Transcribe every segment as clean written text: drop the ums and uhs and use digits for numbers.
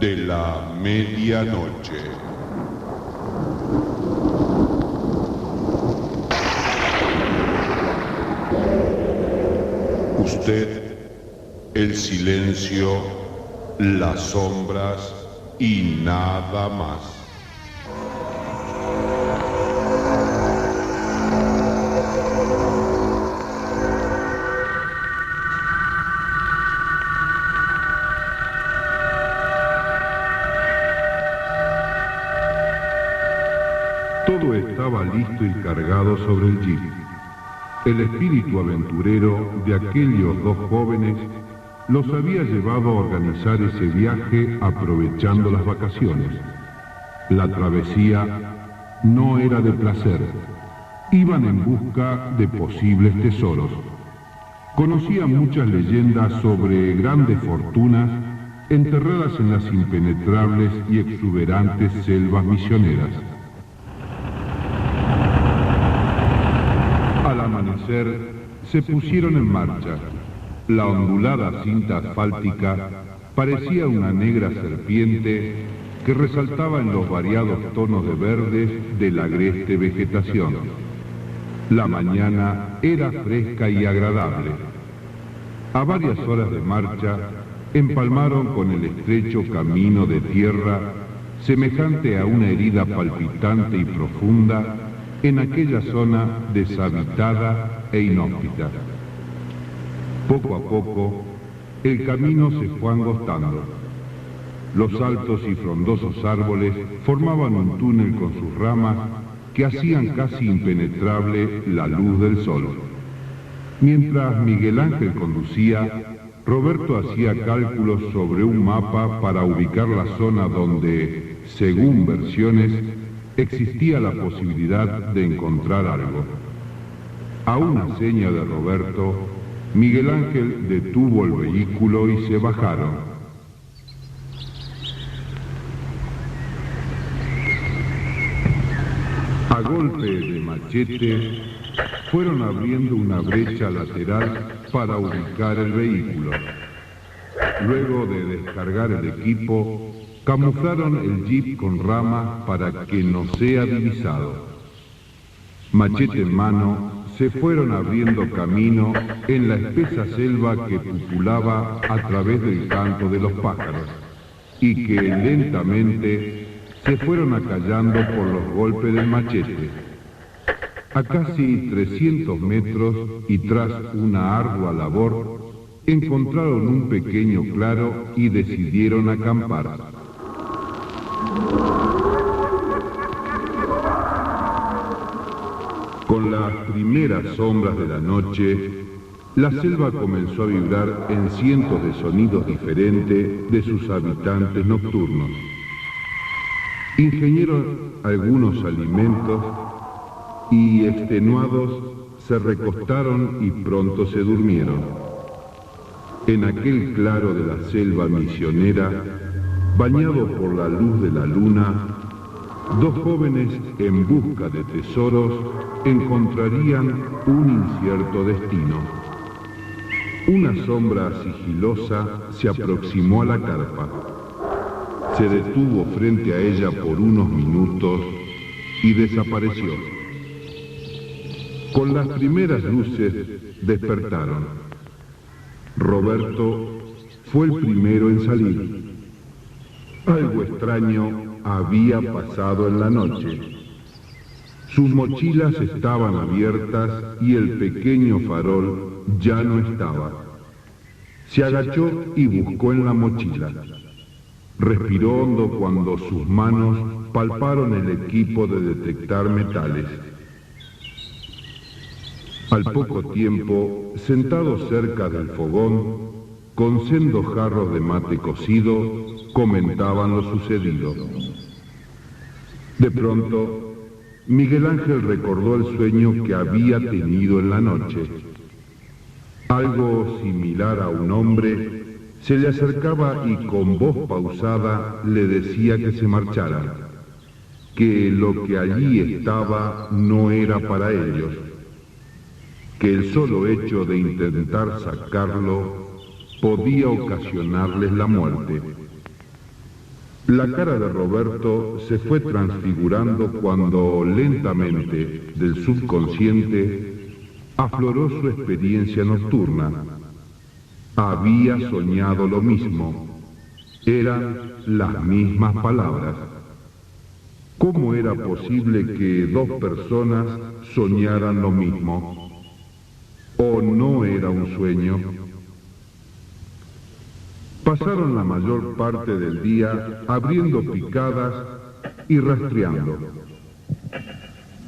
de la medianoche. Usted, el silencio, las sombras y nada más. Todo estaba listo y cargado sobre el jeep. El espíritu aventurero de aquellos dos jóvenes los había llevado a organizar ese viaje aprovechando las vacaciones. La travesía no era de placer. Iban en busca de posibles tesoros. Conocían muchas leyendas sobre grandes fortunas enterradas en las impenetrables y exuberantes selvas misioneras. Al amanecer, se pusieron en marcha. La ondulada cinta asfáltica parecía una negra serpiente que resaltaba en los variados tonos de verdes de la agreste vegetación. La mañana era fresca y agradable. A varias horas de marcha, empalmaron con el estrecho camino de tierra, semejante a una herida palpitante y profunda, en aquella zona deshabitada e inhóspita. Poco a poco, el camino se fue angostando. Los altos y frondosos árboles formaban un túnel con sus ramas que hacían casi impenetrable la luz del sol. Mientras Miguel Ángel conducía, Roberto hacía cálculos sobre un mapa para ubicar la zona donde, según versiones, existía la posibilidad de encontrar algo. A una seña de Roberto, Miguel Ángel detuvo el vehículo y se bajaron. A golpe de machete, fueron abriendo una brecha lateral para ubicar el vehículo. Luego de descargar el equipo, camuflaron el jeep con ramas para que no sea divisado. Machete en mano, se fueron abriendo camino en la espesa selva que pupulaba a través del canto de los pájaros y que lentamente se fueron acallando por los golpes del machete. A casi 300 metros y tras una ardua labor, encontraron un pequeño claro y decidieron acampar. Con las primeras sombras de la noche, la selva comenzó a vibrar en cientos de sonidos diferentes de sus habitantes nocturnos. Ingirieron algunos alimentos y, extenuados, se recostaron y pronto se durmieron. En aquel claro de la selva misionera, bañado por la luz de la luna, dos jóvenes en busca de tesoros encontrarían un incierto destino. Una sombra sigilosa se aproximó a la carpa. Se detuvo frente a ella por unos minutos y desapareció. Con las primeras luces despertaron. Roberto fue el primero en salir. Algo extraño había pasado en la noche. Sus mochilas estaban abiertas y el pequeño farol ya no estaba. Se agachó y buscó en la mochila. Respiró hondo cuando sus manos palparon el equipo de detectar metales. Al poco tiempo, sentado cerca del fogón, con sendos jarros de mate cocido, comentaban lo sucedido. De pronto, Miguel Ángel recordó el sueño que había tenido en la noche. Algo similar a un hombre se le acercaba y con voz pausada le decía que se marchara, que lo que allí estaba no era para ellos, que el solo hecho de intentar sacarlo podía ocasionarles la muerte. La cara de Roberto se fue transfigurando cuando lentamente del subconsciente afloró su experiencia nocturna. Había soñado lo mismo. Eran las mismas palabras. ¿Cómo era posible que dos personas soñaran lo mismo? ¿O no era un sueño? Pasaron la mayor parte del día abriendo picadas y rastreando.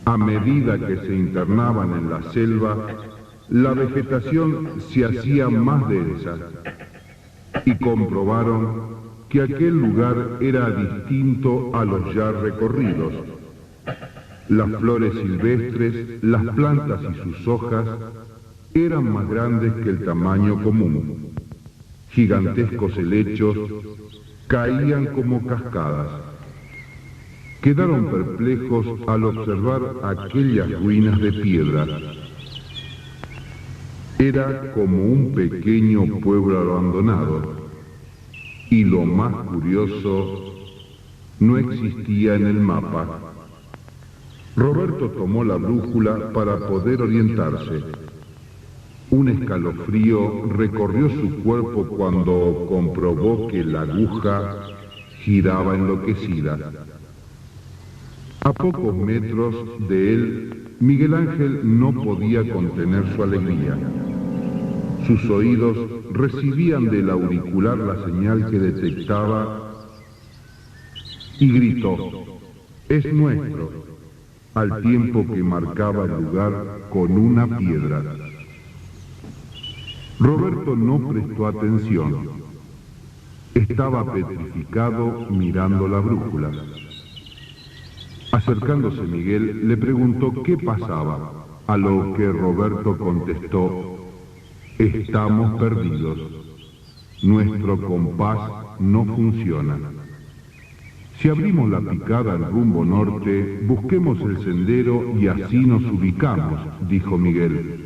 A medida que se internaban en la selva, la vegetación se hacía más densa y comprobaron que aquel lugar era distinto a los ya recorridos. Las flores silvestres, las plantas y sus hojas eran más grandes que el tamaño común. Gigantescos helechos caían como cascadas. Quedaron perplejos al observar aquellas ruinas de piedra. Era como un pequeño pueblo abandonado. Y lo más curioso, no existía en el mapa. Roberto tomó la brújula para poder orientarse. Un escalofrío recorrió su cuerpo cuando comprobó que la aguja giraba enloquecida. A pocos metros de él, Miguel Ángel no podía contener su alegría. Sus oídos recibían del auricular la señal que detectaba y gritó: «Es nuestro», al tiempo que marcaba el lugar con una piedra. Roberto no prestó atención. Estaba petrificado mirando la brújula. Acercándose Miguel, le preguntó qué pasaba, a lo que Roberto contestó: «Estamos perdidos. Nuestro compás no funciona. Si abrimos la picada al rumbo norte, busquemos el sendero y así nos ubicamos», dijo Miguel.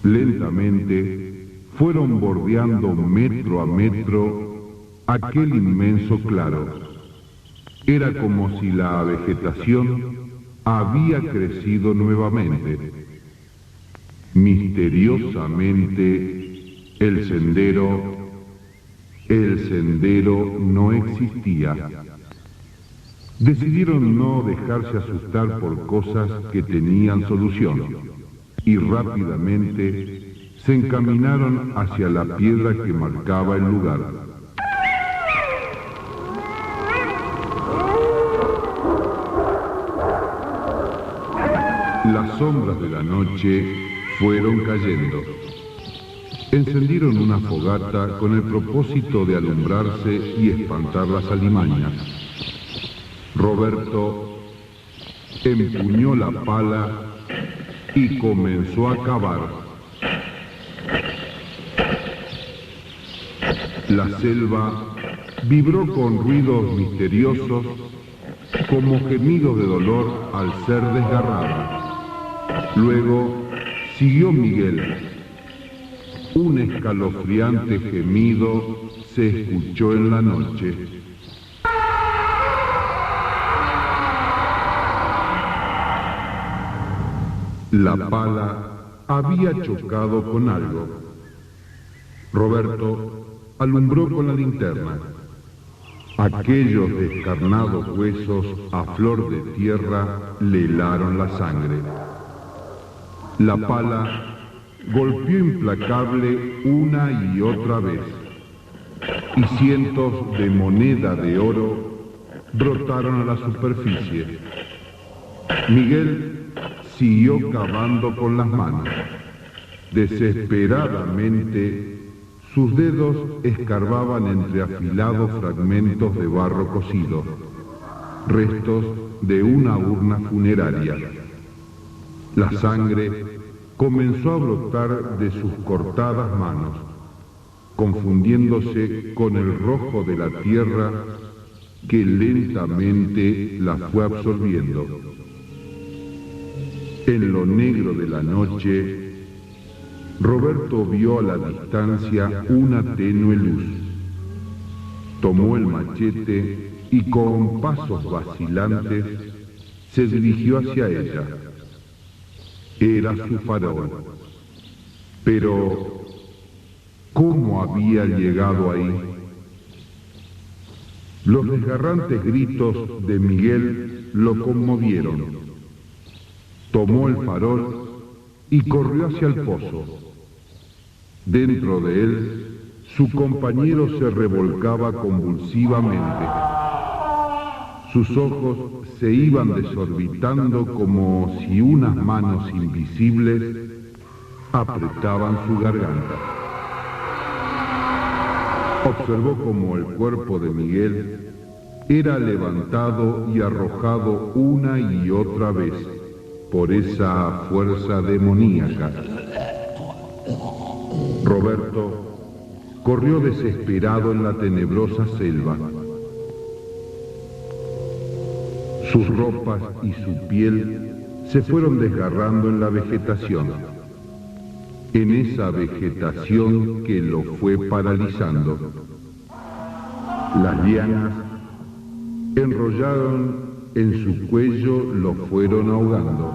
Lentamente fueron bordeando metro a metro aquel inmenso claro. Era como si la vegetación había crecido nuevamente. Misteriosamente, el sendero no existía. Decidieron no dejarse asustar por cosas que tenían solución y rápidamente se encaminaron hacia la piedra que marcaba el lugar. Las sombras de la noche fueron cayendo. Encendieron una fogata con el propósito de alumbrarse y espantar las alimañas. Roberto empuñó la pala y comenzó a cavar. La selva vibró con ruidos misteriosos, como gemidos de dolor al ser desgarrada. Luego siguió Miguel. Un escalofriante gemido se escuchó en la noche. La pala había chocado con algo. Roberto alumbró con la linterna. Aquellos descarnados huesos a flor de tierra le helaron la sangre. La pala golpeó implacable una y otra vez, y cientos de monedas de oro brotaron a la superficie. Miguel siguió cavando con las manos. Desesperadamente, sus dedos escarbaban entre afilados fragmentos de barro cocido, restos de una urna funeraria. La sangre comenzó a brotar de sus cortadas manos, confundiéndose con el rojo de la tierra que lentamente la fue absorbiendo. En lo negro de la noche, Roberto vio a la distancia una tenue luz. tomó el machete y con pasos vacilantes se dirigió hacia ella. Era su farol. Pero, ¿cómo había llegado ahí? Los desgarrantes gritos de Miguel lo conmovieron. Tomó el farol y corrió hacia el pozo. Dentro de él, su compañero se revolcaba convulsivamente. Sus ojos se iban desorbitando como si unas manos invisibles apretaban su garganta. Observó cómo el cuerpo de Miguel era levantado y arrojado una y otra vez por esa fuerza demoníaca. Roberto corrió desesperado en la tenebrosa selva. Sus ropas y su piel se fueron desgarrando en la vegetación, en esa vegetación que lo fue paralizando. Las lianas enrollaron en su cuello, lo fueron ahogando.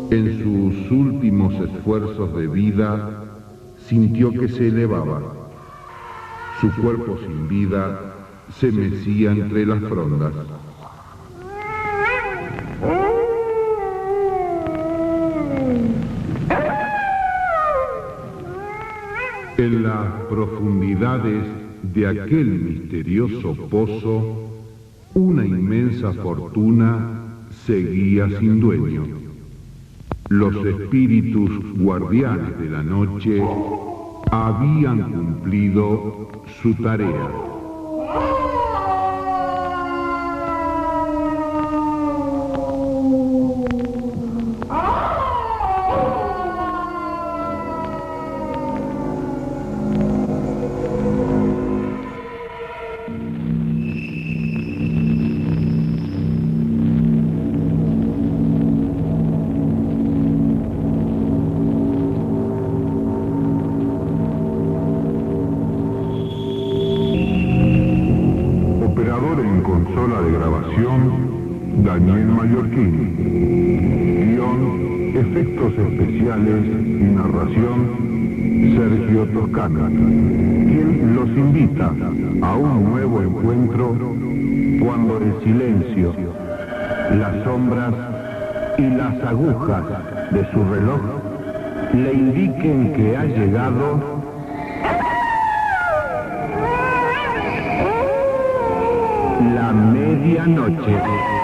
En sus últimos esfuerzos de vida, sintió que se elevaba. Su cuerpo sin vida se mecía entre las frondas. En las profundidades de aquel misterioso pozo, una inmensa fortuna seguía sin dueño. Los espíritus guardianes de la noche habían cumplido su tarea. Consola de grabación, Daniel Mallorquín. Guión, efectos especiales y narración, Sergio Toscana. Quien los invita a un nuevo encuentro cuando el silencio, las sombras y las agujas de su reloj le indiquen que ha llegado la medianoche.